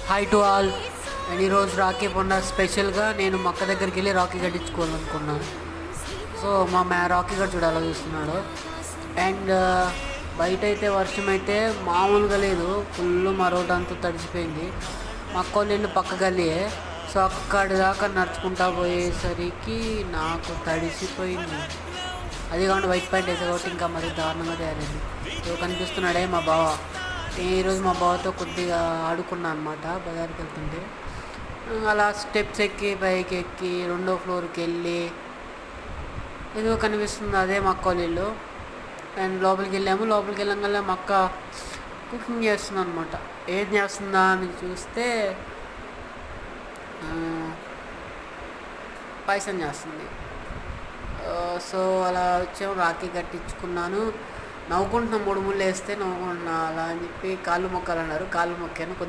Hi to all. And ఈరోజు రాఖీ పండుగ స్పెషల్గా నేను మా అక్క దగ్గరికి వెళ్ళి రాఖీ కట్టించుకోవాలనుకున్నాను. సో రాఖీ కట్ చూడాలి చూస్తున్నాడు. అండ్ బయట అయితే వర్షం అయితే మామూలుగా లేదు, ఫుల్ మా రోడ్ అంతా తడిసిపోయింది. మా అక్క వాళ్ళ ఇల్లు పక్క గల్లీయే. సో అక్కడి దాకా నడుచుకుంటా పోయేసరికి నాకు తడిసిపోయింది. అది కాకుండా వైట్ ప్యాంట్ వేసే కాబట్టి ఇంకా మరి దారుణంగా తయారైంది. సో కనిపిస్తున్నాడే మా బావ. ఈరోజు మా బావతో కొద్దిగా ఆడుకున్నాను అనమాట బజార్కి వెళ్తుంటే. అలా స్టెప్స్ ఎక్కి పైకి ఎక్కి 2వ ఫ్లోర్కి వెళ్ళి ఏదో కనిపిస్తుంది, అదే మా అక్క వాళ్ళ ఇల్లు. అండ్ లోపలికి వెళ్ళాము. మా అక్క కుకింగ్ చేస్తుంది అనమాట. ఏం చేస్తుందా అని చూస్తే పాయసం చేస్తుంది. సో అలా వచ్చాము, రాఖీ కట్టించుకున్నాను. నవ్వుకుంటున్నాం, 3 ముళ్ళు వేస్తే నవ్వుకుంటున్నా అలా అని చెప్పి కాళ్ళు మొక్కాలన్నారు. కాళ్ళు మొక్కాను.